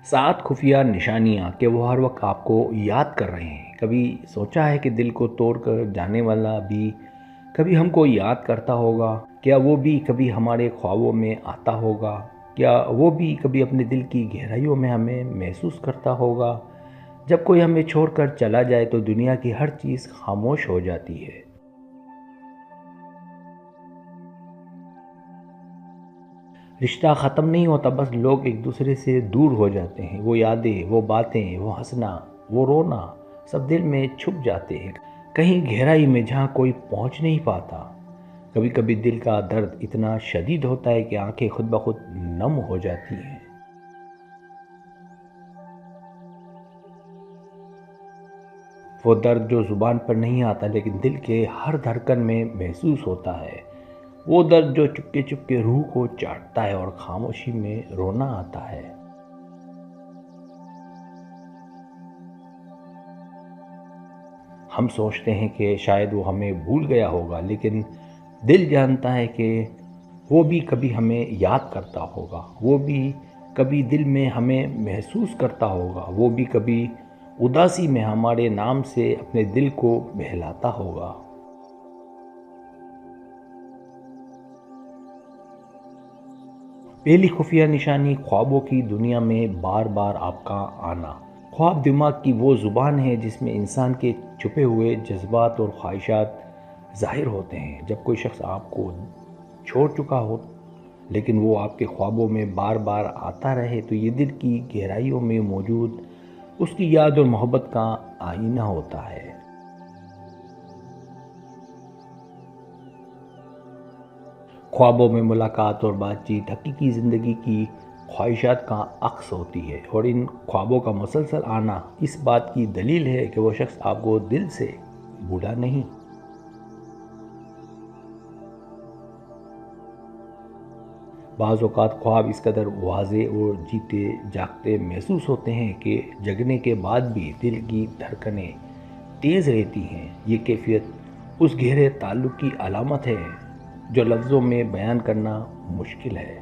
7 خفیہ نشانیاں کہ وہ ہر وقت آپ کو یاد کر رہے ہیں۔ کبھی سوچا ہے کہ دل کو توڑ کر جانے والا بھی کبھی ہم کو یاد کرتا ہوگا؟ کیا وہ بھی کبھی ہمارے خوابوں میں آتا ہوگا؟ کیا وہ بھی کبھی اپنے دل کی گہرائیوں میں ہمیں محسوس کرتا ہوگا؟ جب کوئی ہمیں چھوڑ کر چلا جائے تو دنیا کی ہر چیز خاموش ہو جاتی ہے۔ رشتہ ختم نہیں ہوتا، بس لوگ ایک دوسرے سے دور ہو جاتے ہیں۔ وہ یادیں، وہ باتیں، وہ ہنسنا، وہ رونا سب دل میں چھپ جاتے ہیں، کہیں گہرائی میں جہاں کوئی پہنچ نہیں پاتا۔ کبھی کبھی دل کا درد اتنا شدید ہوتا ہے کہ آنکھیں خود بخود نم ہو جاتی ہیں۔ وہ درد جو زبان پر نہیں آتا لیکن دل کے ہر دھڑکن میں محسوس ہوتا ہے۔ وہ درد جو چپکے چپکے روح کو چاٹتا ہے اور خاموشی میں رونا آتا ہے۔ ہم سوچتے ہیں کہ شاید وہ ہمیں بھول گیا ہوگا، لیکن دل جانتا ہے کہ وہ بھی کبھی ہمیں یاد کرتا ہوگا، وہ بھی کبھی دل میں ہمیں محسوس کرتا ہوگا، وہ بھی کبھی اداسی میں ہمارے نام سے اپنے دل کو بہلاتا ہوگا۔ پہلی خفیہ نشانی خوابوں کی دنیا میں بار بار آپ کا آنا۔ خواب دماغ کی وہ زبان ہے جس میں انسان کے چھپے ہوئے جذبات اور خواہشات ظاہر ہوتے ہیں۔ جب کوئی شخص آپ کو چھوڑ چکا ہو لیکن وہ آپ کے خوابوں میں بار بار آتا رہے تو یہ دل کی گہرائیوں میں موجود اس کی یاد اور محبت کا آئینہ ہوتا ہے۔ خوابوں میں ملاقات اور بات چیت حقیقی زندگی کی خواہشات کا عکس ہوتی ہے، اور ان خوابوں کا مسلسل آنا اس بات کی دلیل ہے کہ وہ شخص آپ کو دل سے بھولا نہیں۔ بعض اوقات خواب اس قدر واضح اور جیتے جاگتے محسوس ہوتے ہیں کہ جگنے کے بعد بھی دل کی دھڑکنیں تیز رہتی ہیں۔ یہ کیفیت اس گہرے تعلق کی علامت ہے جو لفظوں میں بیان کرنا مشکل ہے۔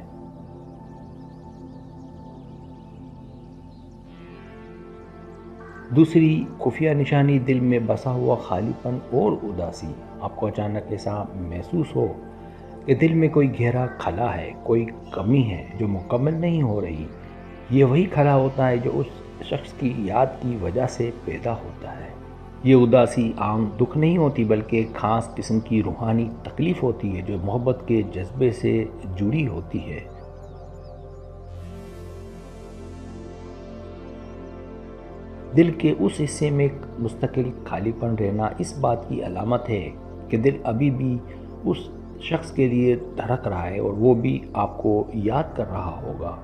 دوسری خفیہ نشانی دل میں بسا ہوا خالی پن اور اداسی۔ آپ کو اچانک ایسا محسوس ہو کہ دل میں کوئی گہرا خلا ہے، کوئی کمی ہے جو مکمل نہیں ہو رہی۔ یہ وہی خلا ہوتا ہے جو اس شخص کی یاد کی وجہ سے پیدا ہوتا ہے۔ یہ اداسی عام دکھ نہیں ہوتی بلکہ ایک خاص قسم کی روحانی تکلیف ہوتی ہے جو محبت کے جذبے سے جڑی ہوتی ہے۔ دل کے اس حصے میں ایک مستقل خالی پن رہنا اس بات کی علامت ہے کہ دل ابھی بھی اس شخص کے لیے دھڑک رہا ہے اور وہ بھی آپ کو یاد کر رہا ہوگا۔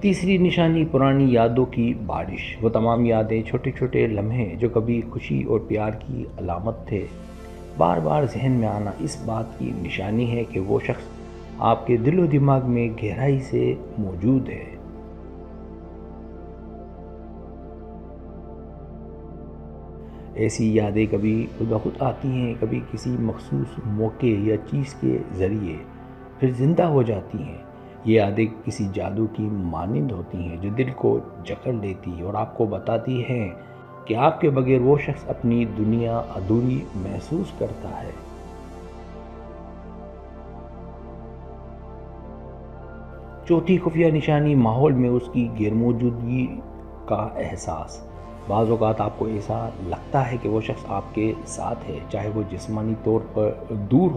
تیسری نشانی پرانی یادوں کی بارش۔ وہ تمام یادیں، چھوٹے چھوٹے لمحے جو کبھی خوشی اور پیار کی علامت تھے، بار بار ذہن میں آنا اس بات کی نشانی ہے کہ وہ شخص آپ کے دل و دماغ میں گہرائی سے موجود ہے۔ ایسی یادیں کبھی خود بخود آتی ہیں، کبھی کسی مخصوص موقع یا چیز کے ذریعے، پھر زندہ ہو جاتی ہیں۔ یہ یادیں کسی جادو کی مانند ہوتی ہیں جو دل کو جکڑ لیتی اور آپ کو بتاتی ہیں کہ آپ کے بغیر وہ شخص اپنی دنیا ادھوری محسوس کرتا ہے۔ چوتھی خفیہ نشانی ماحول میں اس کی غیر موجودگی کا احساس۔ بعض اوقات آپ کو ایسا لگتا ہے کہ وہ شخص آپ کے ساتھ ہے، چاہے وہ جسمانی طور پر دور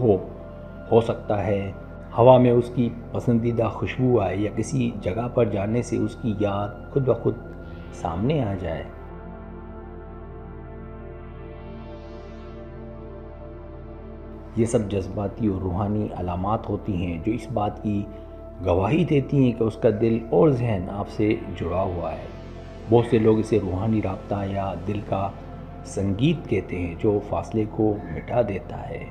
ہو سکتا ہے، ہوا میں اس کی پسندیدہ خوشبو آئے یا کسی جگہ پر جانے سے اس کی یاد خود بخود سامنے آ جائے۔ یہ سب جذباتی اور روحانی علامات ہوتی ہیں جو اس بات کی گواہی دیتی ہیں کہ اس کا دل اور ذہن آپ سے جڑا ہوا ہے۔ بہت سے لوگ اسے روحانی رابطہ یا دل کا سنگیت کہتے ہیں جو فاصلے کو مٹا دیتا ہے۔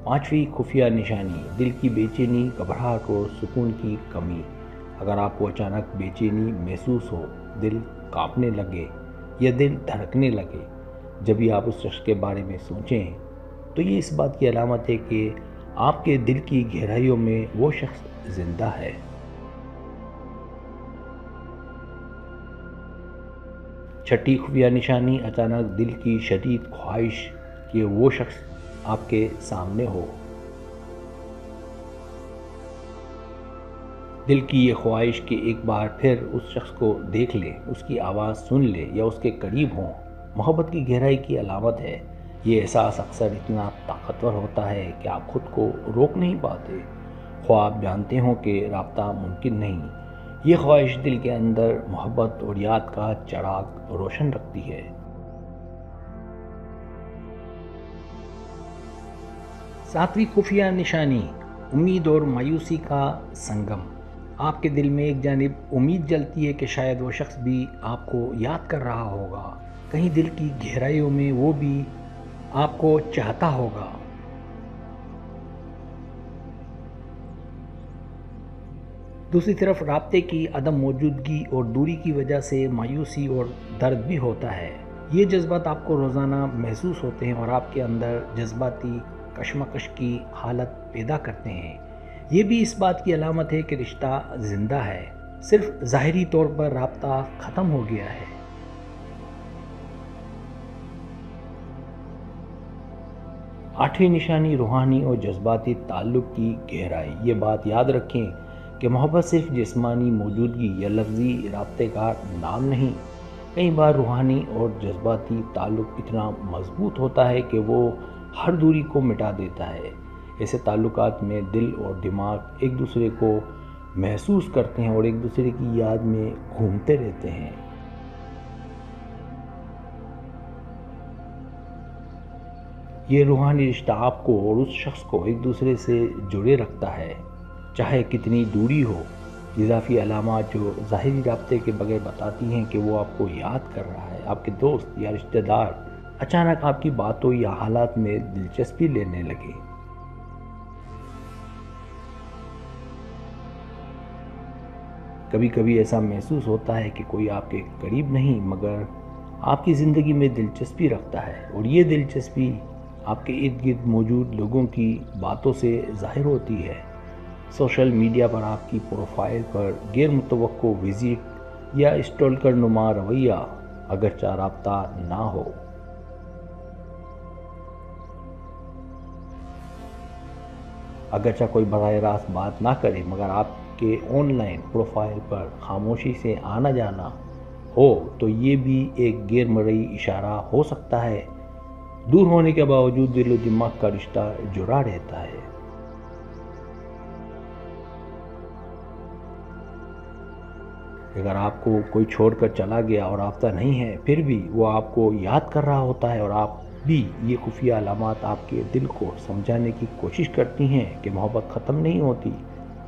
پانچویں خفیہ نشانی دل کی بے چینی، گھبراہٹ اور سکون کی کمی۔ اگر آپ کو اچانک بے چینی محسوس ہو، دل کانپنے لگے یا دل دھڑکنے لگے، جب بھی آپ اس شخص کے بارے میں سوچیں تو یہ اس بات کی علامت ہے کہ آپ کے دل کی گہرائیوں میں وہ شخص زندہ ہے۔ چھٹی خفیہ نشانی، اچانک دل کی شدید خواہش کہ وہ شخص آپ کے سامنے ہو۔ دل کی یہ خواہش کہ ایک بار پھر اس شخص کو دیکھ لے، اس کی آواز سن لے یا اس کے قریب ہوں، محبت کی گہرائی کی علامت ہے۔ یہ احساس اکثر اتنا طاقتور ہوتا ہے کہ آپ خود کو روک نہیں پاتے، خواہ آپ جانتے ہوں کہ رابطہ ممکن نہیں۔ یہ خواہش دل کے اندر محبت اور یاد کا چراغ روشن رکھتی ہے۔ ساتویں خفیہ نشانی، امید اور مایوسی کا سنگم۔ آپ کے دل میں ایک جانب امید جلتی ہے کہ شاید وہ شخص بھی آپ کو یاد کر رہا ہوگا، کہیں دل کی گہرائیوں میں وہ بھی آپ کو چاہتا ہوگا۔ دوسری طرف رابطے کی عدم موجودگی اور دوری کی وجہ سے مایوسی اور درد بھی ہوتا ہے۔ یہ جذبات آپ کو روزانہ محسوس ہوتے ہیں اور آپ کے اندر جذباتی کشمکش کی حالت پیدا کرتے ہیں۔ یہ بھی اس بات کی علامت ہے کہ رشتہ زندہ ہے، صرف ظاہری طور پر رابطہ ختم ہو گیا ہے۔ آٹھویں نشانی، روحانی اور جذباتی تعلق کی گہرائی۔ یہ بات یاد رکھیں کہ محبت صرف جسمانی موجودگی یا لفظی رابطے کا نام نہیں، کئی بار روحانی اور جذباتی تعلق اتنا مضبوط ہوتا ہے کہ وہ ہر دوری کو مٹا دیتا ہے۔ ایسے تعلقات میں دل اور دماغ ایک دوسرے کو محسوس کرتے ہیں اور ایک دوسرے کی یاد میں گھومتے رہتے ہیں۔ یہ روحانی رشتہ آپ کو اور اس شخص کو ایک دوسرے سے جڑے رکھتا ہے، چاہے کتنی دوری ہو۔ اضافی علامات جو ظاہری رابطے کے بغیر بتاتی ہیں کہ وہ آپ کو یاد کر رہا ہے۔ آپ کے دوست یا رشتہ دار اچانک آپ کی باتوں یا حالات میں دلچسپی لینے لگے۔ کبھی کبھی ایسا محسوس ہوتا ہے کہ کوئی آپ کے قریب نہیں مگر آپ کی زندگی میں دلچسپی رکھتا ہے، اور یہ دلچسپی آپ کے ارد گرد موجود لوگوں کی باتوں سے ظاہر ہوتی ہے۔ سوشل میڈیا پر آپ کی پروفائل پر غیر متوقع وزٹ یا اسٹالکر نما رویہ، اگرچہ رابطہ نہ ہو۔ اگرچہ کوئی براہ راست بات نہ کرے مگر آپ کے آن لائن پروفائل پر خاموشی سے آنا جانا ہو تو یہ بھی ایک غیر مرئی اشارہ ہو سکتا ہے۔ دور ہونے کے باوجود دل و دماغ کا رشتہ جڑا رہتا ہے۔ اگر آپ کو کوئی چھوڑ کر چلا گیا اور رابطہ نہیں ہے پھر بھی وہ آپ کو یاد کر رہا ہوتا ہے اور آپ بھی، یہ خفیہ علامات آپ کے دل کو سمجھانے کی کوشش کرتی ہیں کہ محبت ختم نہیں ہوتی،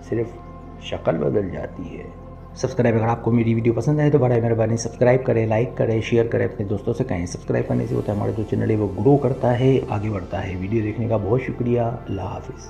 صرف شکل بدل جاتی ہے۔ سبسکرائب، اگر آپ کو میری ویڈیو پسند آئے تو برائے مہربانی سبسکرائب کریں، لائک کریں، شیئر کریں، اپنے دوستوں سے کہیں۔ سبسکرائب کرنے سے ہوتا ہے ہمارا جو چینل ہے وہ گرو کرتا ہے، آگے بڑھتا ہے۔ ویڈیو دیکھنے کا بہت شکریہ۔ اللہ حافظ۔